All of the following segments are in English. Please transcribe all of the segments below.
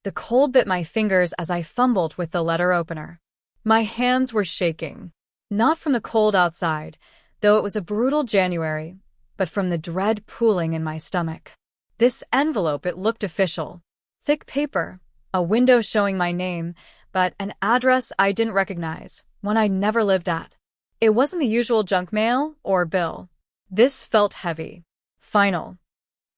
The cold bit my fingers as I fumbled with the letter opener. My hands were shaking. Not from the cold outside, though it was a brutal January, but from the dread pooling in my stomach. This envelope, it looked official. Thick paper, a window showing my name, but an address I didn't recognize, one I'd never lived at. It wasn't the usual junk mail or bill. This felt heavy. Final.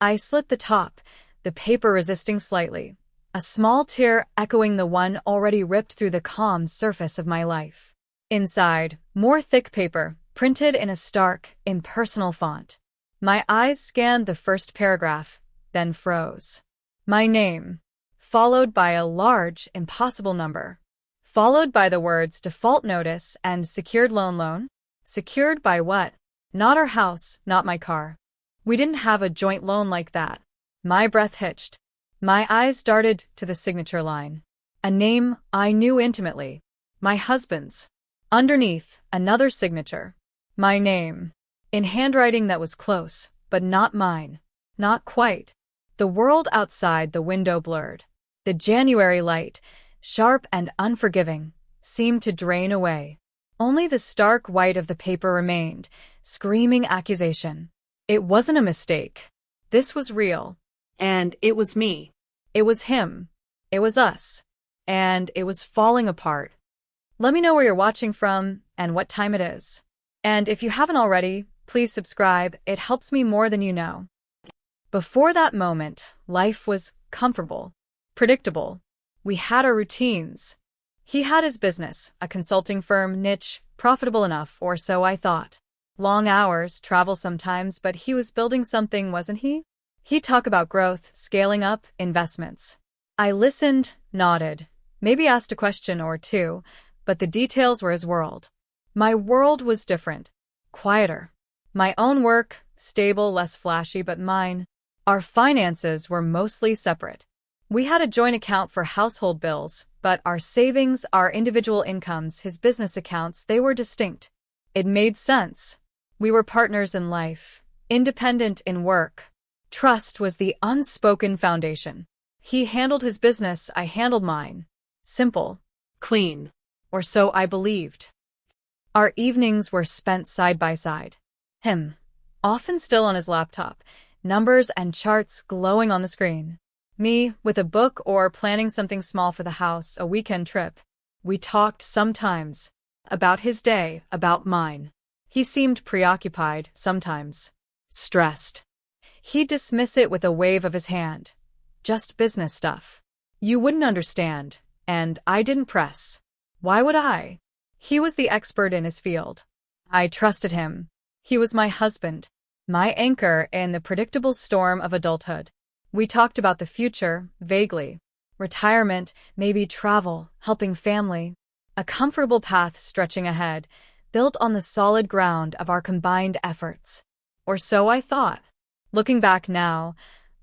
I slit the top, the paper resisting slightly, a small tear echoing the one already ripped through the calm surface of my life. Inside, more thick paper, printed in a stark, impersonal font. My eyes scanned the first paragraph, then froze. My name, followed by a large, impossible number. Followed by the words default notice and secured loan. Secured by what? Not our house, not my car. We didn't have a joint loan like that. My breath hitched. My eyes darted to the signature line. A name I knew intimately. My husband's. Underneath, another signature. My name. In handwriting that was close, but not mine. Not quite. The world outside the window blurred. The January light, sharp and unforgiving, seemed to drain away. Only the stark white of the paper remained, screaming accusation. It wasn't a mistake. This was real. And it was me. It was him. It was us. And it was falling apart. Let me know where you're watching from and what time it is. And if you haven't already, please subscribe. It helps me more than you know. Before that moment, life was comfortable, predictable. We had our routines. He had his business, a consulting firm, niche, profitable enough, or so I thought. Long hours, travel sometimes, but he was building something, wasn't he? He'd talk about growth, scaling up, investments. I listened, nodded, maybe asked a question or two, but the details were his world. My world was different, quieter. My own work, stable, less flashy, but mine. Our finances were mostly separate. We had a joint account for household bills, but our savings, our individual incomes, his business accounts, they were distinct. It made sense. We were partners in life, independent in work. Trust was the unspoken foundation. He handled his business, I handled mine. Simple. Clean. Or so I believed. Our evenings were spent side by side. Him, often still on his laptop, numbers and charts glowing on the screen. Me, with a book or planning something small for the house, a weekend trip. We talked sometimes. About his day, about mine. He seemed preoccupied, sometimes. Stressed. He'd dismiss it with a wave of his hand. Just business stuff. You wouldn't understand, and I didn't press. Why would I? He was the expert in his field. I trusted him. He was my husband, my anchor in the predictable storm of adulthood. We talked about the future, vaguely. Retirement, maybe travel, helping family. A comfortable path stretching ahead, built on the solid ground of our combined efforts. Or so I thought. Looking back now,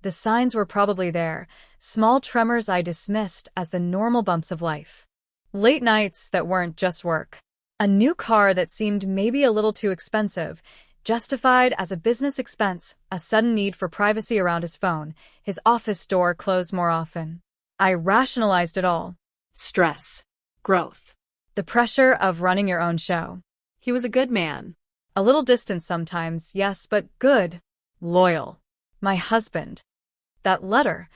the signs were probably there, small tremors I dismissed as the normal bumps of life. Late nights that weren't just work. A new car that seemed maybe a little too expensive, justified as a business expense, a sudden need for privacy around his phone, his office door closed more often. I rationalized it all. Stress. Growth. The pressure of running your own show. He was a good man. A little distant sometimes, yes, but good. Loyal. My husband. That letter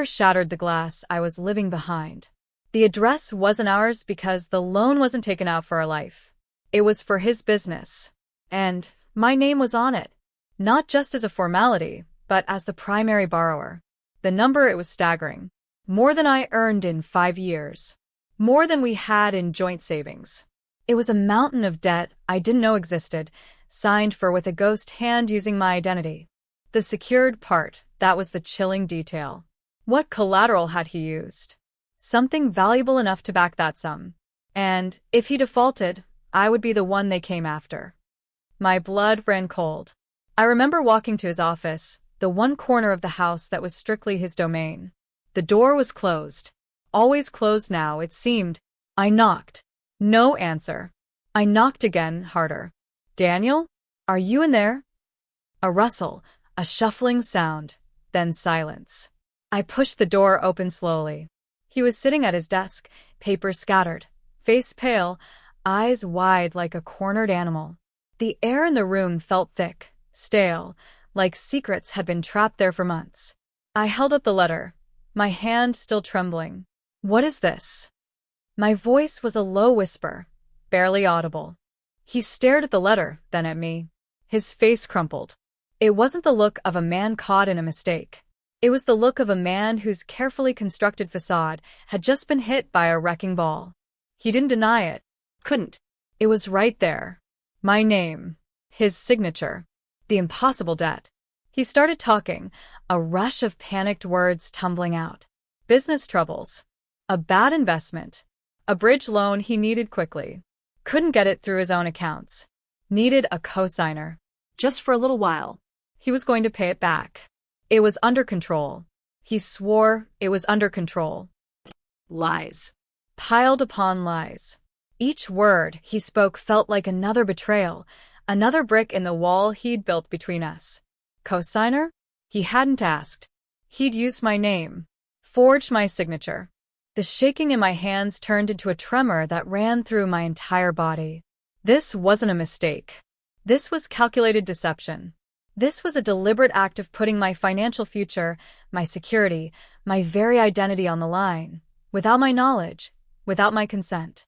shattered the glass I was living behind. The address wasn't ours because the loan wasn't taken out for our life. It was for his business. And my name was on it. Not just as a formality, but as the primary borrower. The number, it was staggering. More than I earned in 5 years. More than we had in joint savings. It was a mountain of debt I didn't know existed, signed for with a ghost hand using my identity. The secured part, that was the chilling detail. What collateral had he used? Something valuable enough to back that sum. And, if he defaulted, I would be the one they came after. My blood ran cold. I remember walking to his office, the one corner of the house that was strictly his domain. The door was closed. Always closed now, it seemed. I knocked. No answer. I knocked again, harder. Daniel? Are you in there? A rustle, a shuffling sound, then silence. I pushed the door open slowly. He was sitting at his desk, papers scattered, face pale, eyes wide like a cornered animal. The air in the room felt thick, stale, like secrets had been trapped there for months. I held up the letter, my hand still trembling. "What is this?" My voice was a low whisper, barely audible. He stared at the letter, then at me. His face crumpled. It wasn't the look of a man caught in a mistake. It was the look of a man whose carefully constructed facade had just been hit by a wrecking ball. He didn't deny it. Couldn't. It was right there. My name. His signature. The impossible debt. He started talking, a rush of panicked words tumbling out. Business troubles. A bad investment. A bridge loan he needed quickly. Couldn't get it through his own accounts. Needed a co-signer. Just for a little while. He was going to pay it back. It was under control. He swore it was under control. Lies. Piled upon lies. Each word he spoke felt like another betrayal, another brick in the wall he'd built between us. Co-signer? He hadn't asked. He'd used my name. Forged my signature. The shaking in my hands turned into a tremor that ran through my entire body. This wasn't a mistake. This was calculated deception. This was a deliberate act of putting my financial future, my security, my very identity on the line, without my knowledge, without my consent.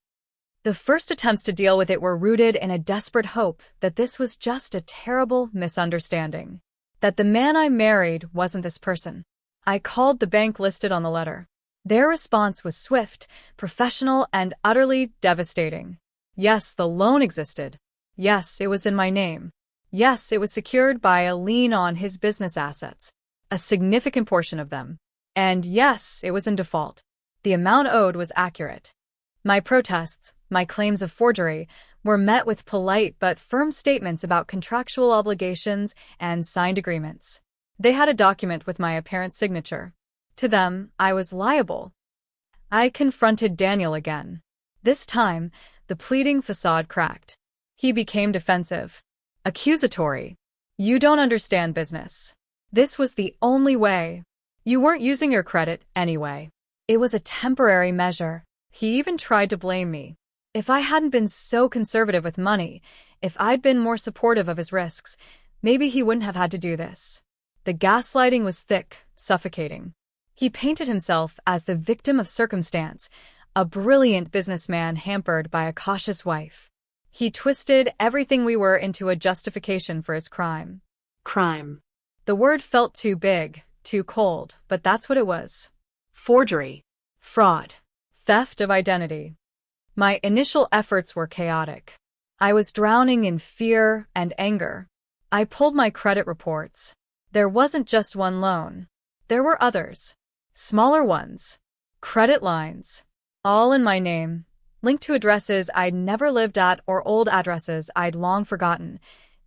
The first attempts to deal with it were rooted in a desperate hope that this was just a terrible misunderstanding, that the man I married wasn't this person. I called the bank listed on the letter. Their response was swift, professional, and utterly devastating. Yes, the loan existed. Yes, it was in my name. Yes, it was secured by a lien on his business assets, a significant portion of them. And yes, it was in default. The amount owed was accurate. My protests, my claims of forgery, were met with polite but firm statements about contractual obligations and signed agreements. They had a document with my apparent signature. To them, I was liable. I confronted Daniel again. This time, the pleading facade cracked. He became defensive. Accusatory. You don't understand business. This was the only way. You weren't using your credit anyway. It was a temporary measure. He even tried to blame me. If I hadn't been so conservative with money, if I'd been more supportive of his risks, maybe he wouldn't have had to do this. The gaslighting was thick, suffocating. He painted himself as the victim of circumstance, a brilliant businessman hampered by a cautious wife. He twisted everything we were into a justification for his crime. Crime. The word felt too big, too cold, but that's what it was. Forgery. Fraud. Theft of identity. My initial efforts were chaotic. I was drowning in fear and anger. I pulled my credit reports. There wasn't just one loan. There were others. Smaller ones. Credit lines. All in my name. Linked to addresses I'd never lived at or old addresses I'd long forgotten,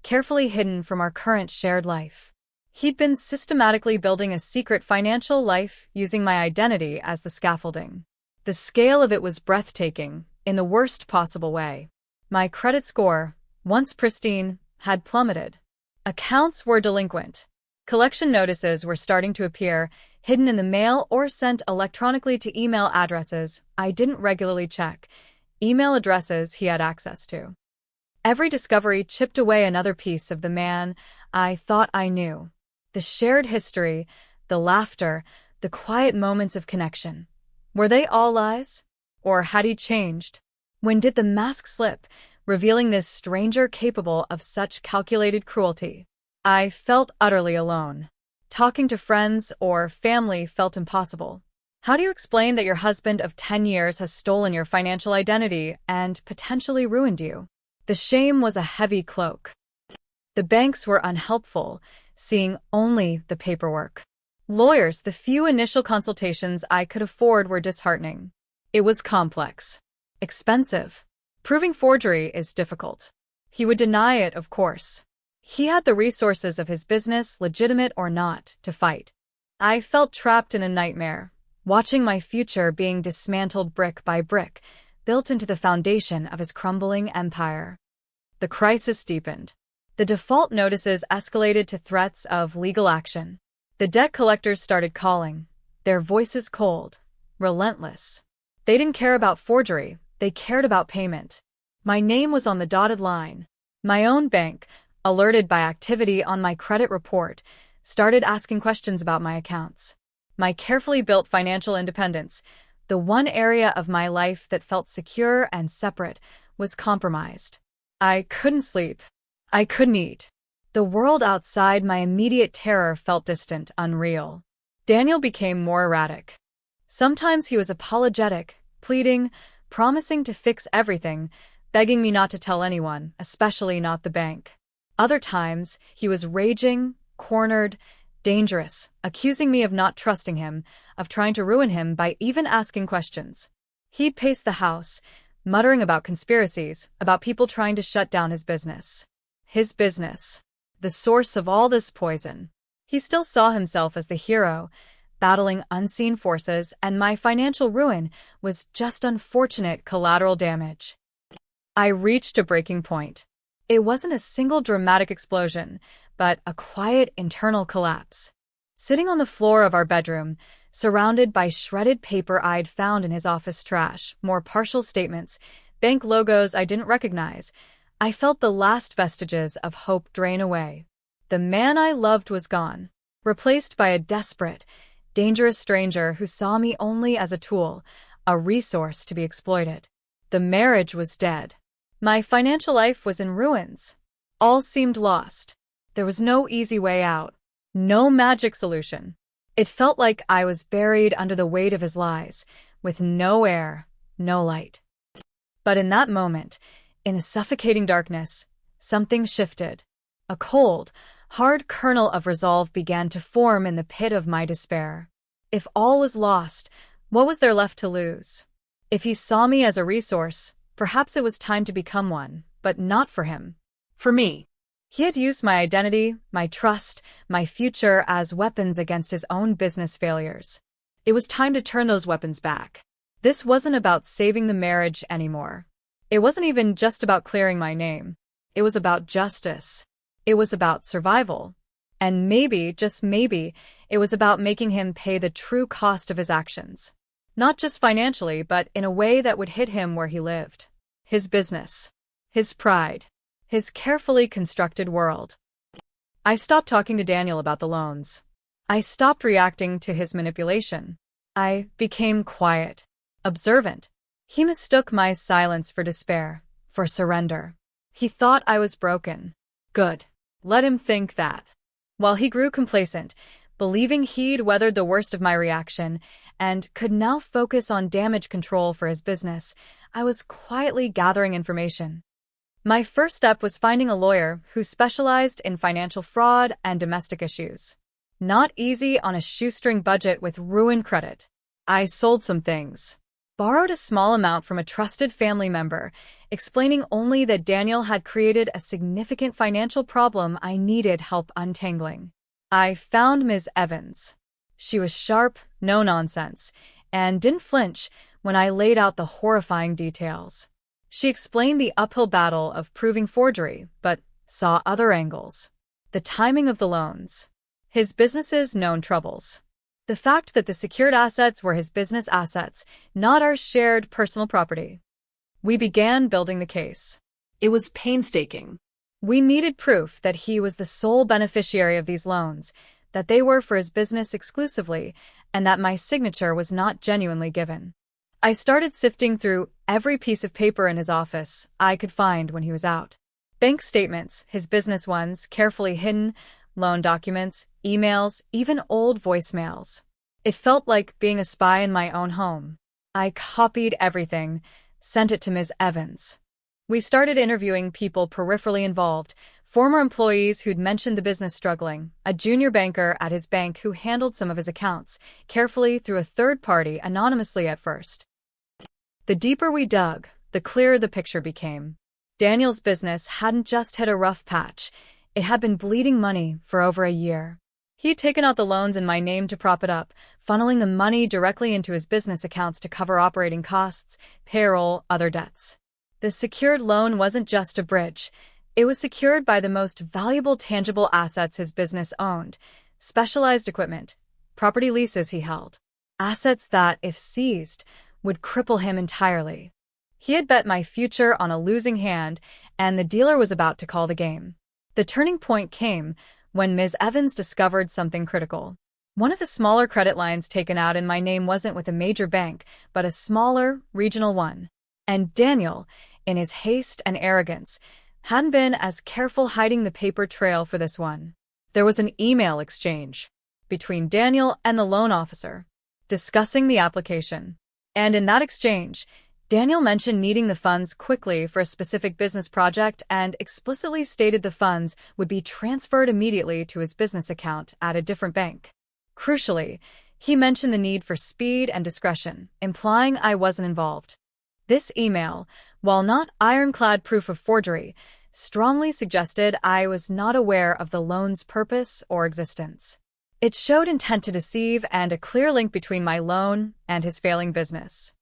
carefully hidden from our current shared life. He'd been systematically building a secret financial life using my identity as the scaffolding. The scale of it was breathtaking, in the worst possible way. My credit score, once pristine, had plummeted. Accounts were delinquent. Collection notices were starting to appear, hidden in the mail or sent electronically to email addresses I didn't regularly check, email addresses he had access to. Every discovery chipped away another piece of the man I thought I knew. The shared history, the laughter, the quiet moments of connection. Were they all lies? Or had he changed? When did the mask slip, revealing this stranger capable of such calculated cruelty? I felt utterly alone. Talking to friends or family felt impossible. How do you explain that your husband of 10 years has stolen your financial identity and potentially ruined you? The shame was a heavy cloak. The banks were unhelpful, seeing only the paperwork. Lawyers, the few initial consultations I could afford were disheartening. It was complex. Expensive. Proving forgery is difficult. He would deny it, of course. He had the resources of his business, legitimate or not, to fight. I felt trapped in a nightmare, watching my future being dismantled brick by brick, built into the foundation of his crumbling empire. The crisis deepened. The default notices escalated to threats of legal action. The debt collectors started calling, their voices cold, relentless. They didn't care about forgery, they cared about payment. My name was on the dotted line. My own bank, alerted by activity on my credit report, started asking questions about my accounts. My carefully built financial independence, the one area of my life that felt secure and separate, was compromised. I couldn't sleep. I couldn't eat. The world outside my immediate terror felt distant, unreal. Daniel became more erratic. Sometimes he was apologetic, pleading, promising to fix everything, begging me not to tell anyone, especially not the bank. Other times, he was raging, cornered, dangerous, accusing me of not trusting him, of trying to ruin him by even asking questions. He'd pace the house, muttering about conspiracies, about people trying to shut down his business. His business. The source of all this poison. He still saw himself as the hero, battling unseen forces, and my financial ruin was just unfortunate collateral damage. I reached a breaking point. It wasn't a single dramatic explosion, but a quiet internal collapse. Sitting on the floor of our bedroom, surrounded by shredded paper I'd found in his office trash, more partial statements, bank logos I didn't recognize, I felt the last vestiges of hope drain away. The man I loved was gone, replaced by a desperate, dangerous stranger who saw me only as a tool, a resource to be exploited. The marriage was dead. My financial life was in ruins. All seemed lost. There was no easy way out. No magic solution. It felt like I was buried under the weight of his lies, with no air, no light. But in that moment, in the suffocating darkness, something shifted. A cold, hard kernel of resolve began to form in the pit of my despair. If all was lost, what was there left to lose? If he saw me as a resource, perhaps it was time to become one, but not for him. For me. He had used my identity, my trust, my future as weapons against his own business failures. It was time to turn those weapons back. This wasn't about saving the marriage anymore. It wasn't even just about clearing my name. It was about justice. It was about survival. And maybe, just maybe, it was about making him pay the true cost of his actions. Not just financially, but in a way that would hit him where he lived. His business. His pride. His carefully constructed world. I stopped talking to Daniel about the loans. I stopped reacting to his manipulation. I became quiet, observant. He mistook my silence for despair, for surrender. He thought I was broken. Good. Let him think that. While he grew complacent, believing he'd weathered the worst of my reaction and could now focus on damage control for his business, I was quietly gathering information. My first step was finding a lawyer who specialized in financial fraud and domestic issues. Not easy on a shoestring budget with ruined credit. I sold some things. Borrowed a small amount from a trusted family member, explaining only that Daniel had created a significant financial problem I needed help untangling. I found Ms. Evans. She was sharp, no nonsense, and didn't flinch when I laid out the horrifying details. She explained the uphill battle of proving forgery, but saw other angles. The timing of the loans. His business's known troubles. The fact that the secured assets were his business assets, not our shared personal property. We began building the case. It was painstaking. We needed proof that he was the sole beneficiary of these loans, that they were for his business exclusively, and that my signature was not genuinely given. I started sifting through every piece of paper in his office I could find when he was out. Bank statements, his business ones, carefully hidden, loan documents, emails, even old voicemails. It felt like being a spy in my own home. I copied everything, sent it to Ms. Evans. We started interviewing people peripherally involved, former employees who'd mentioned the business struggling, a junior banker at his bank who handled some of his accounts, carefully through a third party anonymously at first. The deeper we dug, the clearer the picture became. Daniel's business hadn't just hit a rough patch. It had been bleeding money for over a year. He'd taken out the loans in my name to prop it up, funneling the money directly into his business accounts to cover operating costs, payroll, other debts. The secured loan wasn't just a bridge. It was secured by the most valuable tangible assets his business owned, specialized equipment, property leases he held. assets that, if seized, would cripple him entirely. He had bet my future on a losing hand, and the dealer was about to call the game. The turning point came when Ms. Evans discovered something critical. One of the smaller credit lines taken out in my name wasn't with a major bank, but a smaller, regional one. And Daniel, in his haste and arrogance, hadn't been as careful hiding the paper trail for this one. There was an email exchange between Daniel and the loan officer, discussing the application. And in that exchange, Daniel mentioned needing the funds quickly for a specific business project and explicitly stated the funds would be transferred immediately to his business account at a different bank. Crucially, he mentioned the need for speed and discretion, implying I wasn't involved. This email, while not ironclad proof of forgery, strongly suggested I was not aware of the loan's purpose or existence. It showed intent to deceive and a clear link between my loan and his failing business.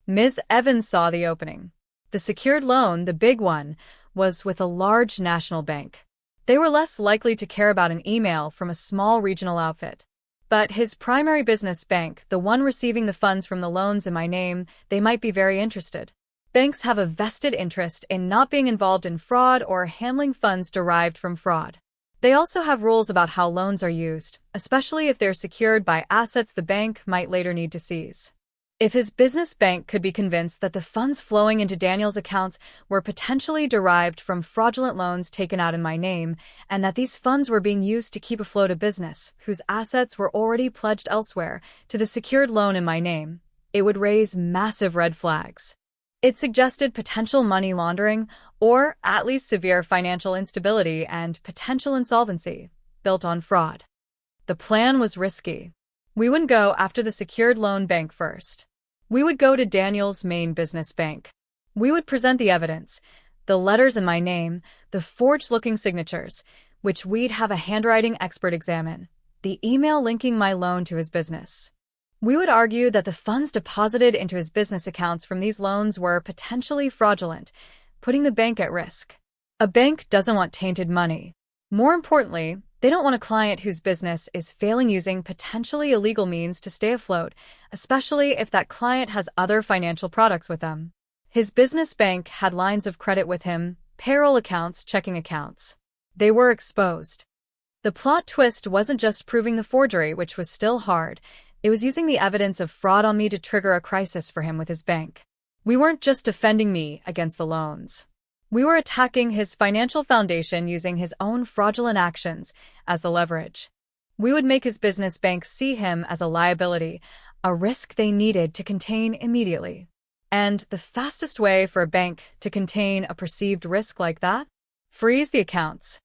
Ms. Evans saw the opening. The secured loan, the big one, was with a large national bank. They were less likely to care about an email from a small regional outfit. But his primary business bank, the one receiving the funds from the loans in my name, they might be very interested. Banks have a vested interest in not being involved in fraud or handling funds derived from fraud. They also have rules about how loans are used, especially if they're secured by assets the bank might later need to seize. If his business bank could be convinced that the funds flowing into Daniel's accounts were potentially derived from fraudulent loans taken out in my name, and that these funds were being used to keep afloat a business whose assets were already pledged elsewhere to the secured loan in my name, it would raise massive red flags. It suggested potential money laundering, or at least severe financial instability and potential insolvency, built on fraud. The plan was risky. We wouldn't go after the secured loan bank first. We would go to Daniel's main business bank. We would present the evidence, the letters in my name, the forged-looking signatures, which we'd have a handwriting expert examine, the email linking my loan to his business. We would argue that the funds deposited into his business accounts from these loans were potentially fraudulent, putting the bank at risk. A bank doesn't want tainted money. More importantly, they don't want a client whose business is failing using potentially illegal means to stay afloat, especially if that client has other financial products with them. His business bank had lines of credit with him, payroll accounts, checking accounts. They were exposed. The plot twist wasn't just proving the forgery, which was still hard. It was using the evidence of fraud on me to trigger a crisis for him with his bank. We weren't just defending me against the loans. We were attacking his financial foundation using his own fraudulent actions as the leverage. We would make his business bank see him as a liability, a risk they needed to contain immediately. And the fastest way for a bank to contain a perceived risk like that? Freeze the accounts.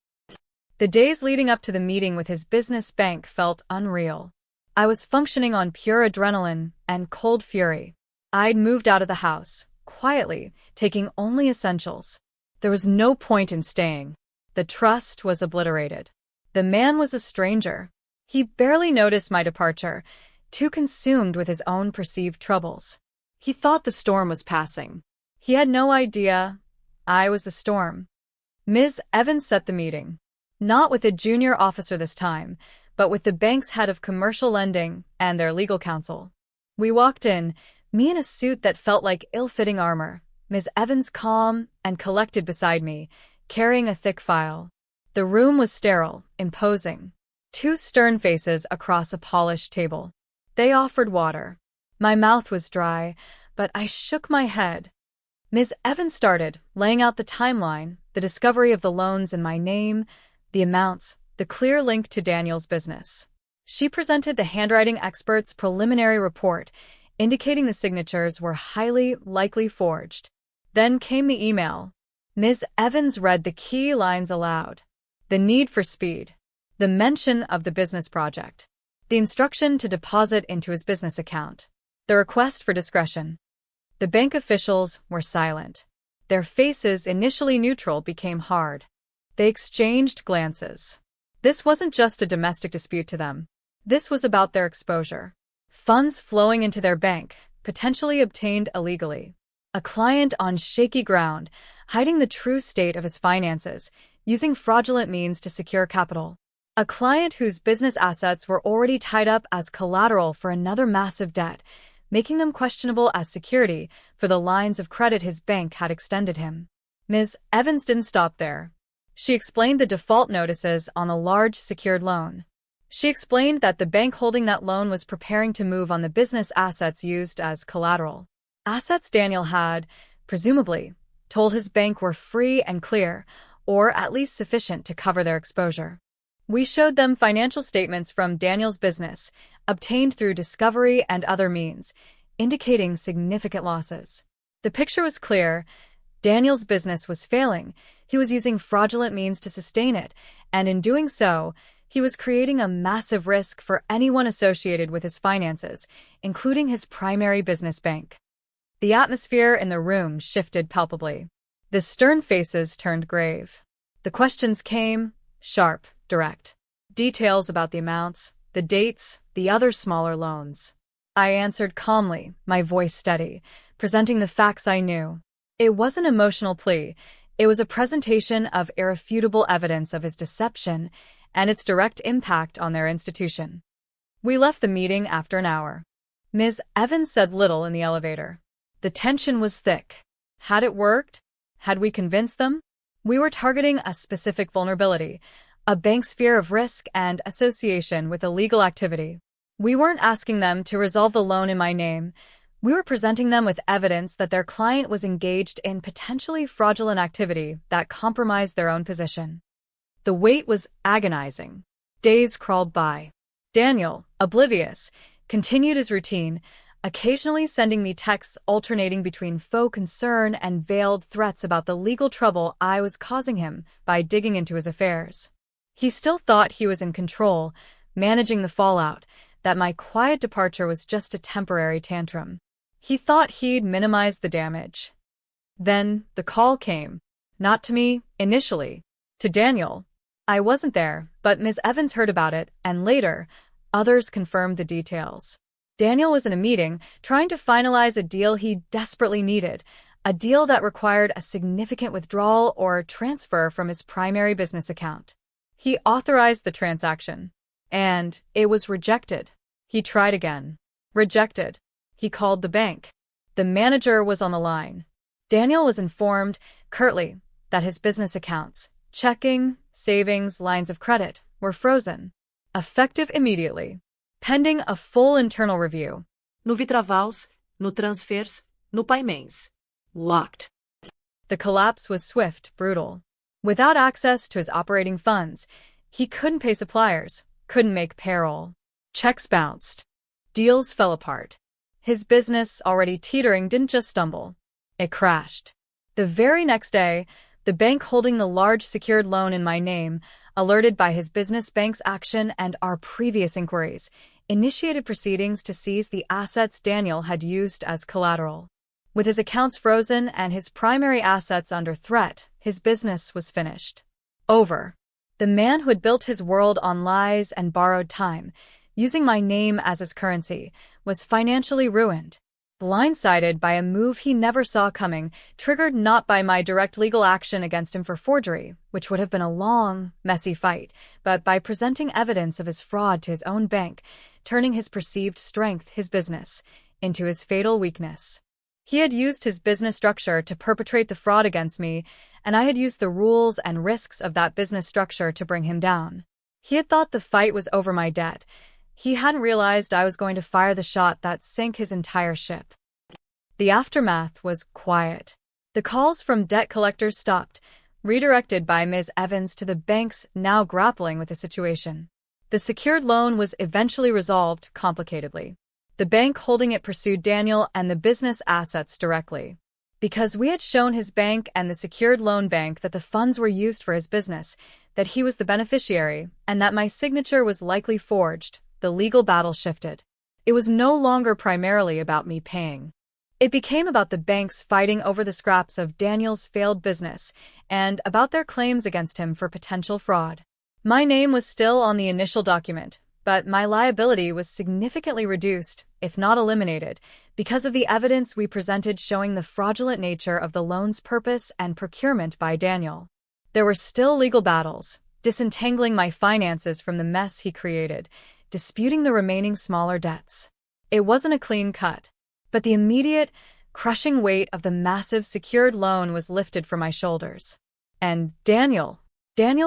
The days leading up to the meeting with his business bank felt unreal. I was functioning on pure adrenaline and cold fury. I'd moved out of the house, quietly, taking only essentials. There was no point in staying. The trust was obliterated. The man was a stranger. He barely noticed my departure, too consumed with his own perceived troubles. He thought the storm was passing. He had no idea I was the storm. Ms. Evans set the meeting. Not with a junior officer this time, but with the bank's head of commercial lending and their legal counsel. We walked in, me in a suit that felt like ill-fitting armor, Ms. Evans calm and collected beside me, carrying a thick file. The room was sterile, imposing. Two stern faces across a polished table. They offered water. My mouth was dry, but I shook my head. Ms. Evans started, laying out the timeline, the discovery of the loans in my name, the amounts, the clear link to Daniel's business. She presented the handwriting expert's preliminary report, indicating the signatures were highly likely forged. Then came the email. Ms. Evans read the key lines aloud. The need for speed. The mention of the business project. The instruction to deposit into his business account. The request for discretion. The bank officials were silent. Their faces, initially neutral, became hard. They exchanged glances. This wasn't just a domestic dispute to them. This was about their exposure. Funds flowing into their bank, potentially obtained illegally. A client on shaky ground, hiding the true state of his finances, using fraudulent means to secure capital. A client whose business assets were already tied up as collateral for another massive debt, making them questionable as security for the lines of credit his bank had extended him. Ms. Evans didn't stop there. She explained the default notices on the large secured loan. She explained that the bank holding that loan was preparing to move on the business assets used as collateral. Assets Daniel had, presumably, told his bank were free and clear, or at least sufficient to cover their exposure. We showed them financial statements from Daniel's business, obtained through discovery and other means, indicating significant losses. The picture was clear. Daniel's business was failing. He was using fraudulent means to sustain it, and in doing so, he was creating a massive risk for anyone associated with his finances, including his primary business bank. The atmosphere in the room shifted palpably. The stern faces turned grave. The questions came, sharp, direct. Details about the amounts, the dates, the other smaller loans. I answered calmly, my voice steady, presenting the facts I knew. It wasn't an emotional plea. It was a presentation of irrefutable evidence of his deception and its direct impact on their institution. We left the meeting after an hour. Ms. Evans said little in the elevator. The tension was thick. Had it worked? Had we convinced them? We were targeting a specific vulnerability, a bank's fear of risk and association with illegal activity. We weren't asking them to resolve the loan in my name. We were presenting them with evidence that their client was engaged in potentially fraudulent activity that compromised their own position. The wait was agonizing. Days crawled by. Daniel, oblivious, continued his routine, occasionally sending me texts alternating between faux concern and veiled threats about the legal trouble I was causing him by digging into his affairs. He still thought he was in control, managing the fallout, that my quiet departure was just a temporary tantrum. He thought he'd minimized the damage. Then the call came. Not to me, initially. To Daniel. I wasn't there, but Ms. Evans heard about it, and later, others confirmed the details. Daniel was in a meeting, trying to finalize a deal he desperately needed, a deal that required a significant withdrawal or transfer from his primary business account. He authorized the transaction, and it was rejected. He tried again. Rejected. He called the bank. The manager was on the line. Daniel was informed, curtly, that his business accounts, checking, savings, lines of credit, were frozen, effective immediately, pending a full internal review. No withdrawals, no transfers, no payments. Locked. The collapse was swift, brutal. Without access to his operating funds, he couldn't pay suppliers, couldn't make payroll. Checks bounced. Deals fell apart. His business, already teetering, didn't just stumble. It crashed. The very next day, the bank holding the large secured loan in my name, alerted by his business bank's action and our previous inquiries, initiated proceedings to seize the assets Daniel had used as collateral. With his accounts frozen and his primary assets under threat, his business was finished. Over. The man who had built his world on lies and borrowed time, using my name as his currency, was financially ruined. Blindsided by a move he never saw coming, triggered not by my direct legal action against him for forgery, which would have been a long, messy fight, but by presenting evidence of his fraud to his own bank, turning his perceived strength, his business, into his fatal weakness. He had used his business structure to perpetrate the fraud against me, and I had used the rules and risks of that business structure to bring him down. He had thought the fight was over my debt. He hadn't realized I was going to fire the shot that sank his entire ship. The aftermath was quiet. The calls from debt collectors stopped, redirected by Ms. Evans to the banks now grappling with the situation. The secured loan was eventually resolved complicatedly. The bank holding it pursued Daniel and the business assets directly. Because we had shown his bank and the secured loan bank that the funds were used for his business, that he was the beneficiary, and that my signature was likely forged, the legal battle shifted. It was no longer primarily about me paying. It became about the banks fighting over the scraps of Daniel's failed business and about their claims against him for potential fraud. My name was still on the initial document, but my liability was significantly reduced, if not eliminated, because of the evidence we presented showing the fraudulent nature of the loan's purpose and procurement by Daniel. There were still legal battles, disentangling my finances from the mess he created, disputing the remaining smaller debts. It wasn't a clean cut, but the immediate, crushing weight of the massive secured loan was lifted from my shoulders. And Daniel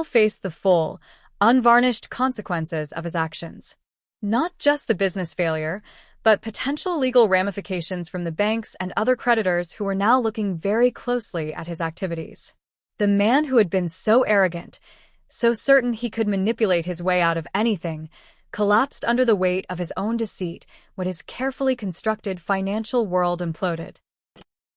faced the full, unvarnished consequences of his actions. Not just the business failure, but potential legal ramifications from the banks and other creditors who were now looking very closely at his activities. The man who had been so arrogant, so certain he could manipulate his way out of anything, collapsed under the weight of his own deceit when his carefully constructed financial world imploded.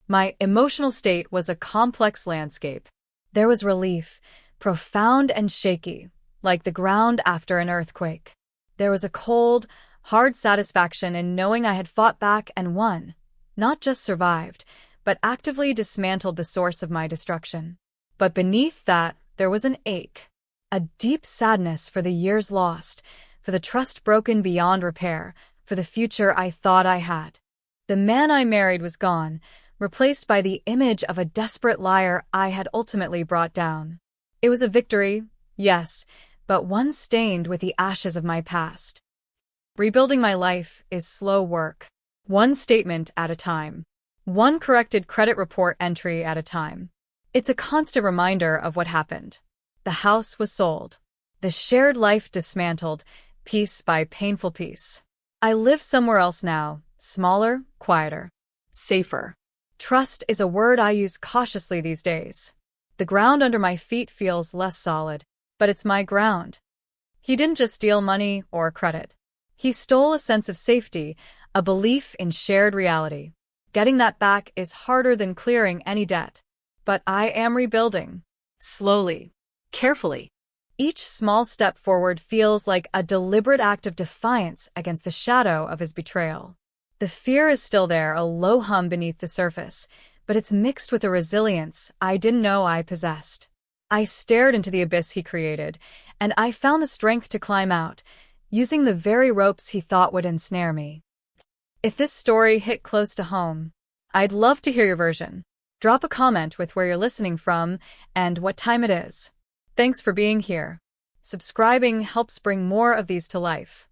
My emotional state was a complex landscape. There was relief, profound and shaky, like the ground after an earthquake. There was a cold, hard satisfaction in knowing I had fought back and won, not just survived, but actively dismantled the source of my destruction. But beneath that, there was an ache, a deep sadness for the years lost, for the trust broken beyond repair, for the future I thought I had. The man I married was gone, replaced by the image of a desperate liar I had ultimately brought down. It was a victory, yes, but one stained with the ashes of my past. Rebuilding my life is slow work, one statement at a time, one corrected credit report entry at a time. It's a constant reminder of what happened. The house was sold. The shared life dismantled, piece by painful piece. I live somewhere else now, smaller, quieter, safer. Trust is a word I use cautiously these days. The ground under my feet feels less solid, but it's my ground. He didn't just steal money or credit. He stole a sense of safety, a belief in shared reality. Getting that back is harder than clearing any debt. But I am rebuilding. Slowly. Carefully. Each small step forward feels like a deliberate act of defiance against the shadow of his betrayal. The fear is still there, a low hum beneath the surface, but it's mixed with a resilience I didn't know I possessed. I stared into the abyss he created, and I found the strength to climb out, using the very ropes he thought would ensnare me. If this story hit close to home, I'd love to hear your version. Drop a comment with where you're listening from and what time it is. Thanks for being here. Subscribing helps bring more of these to life.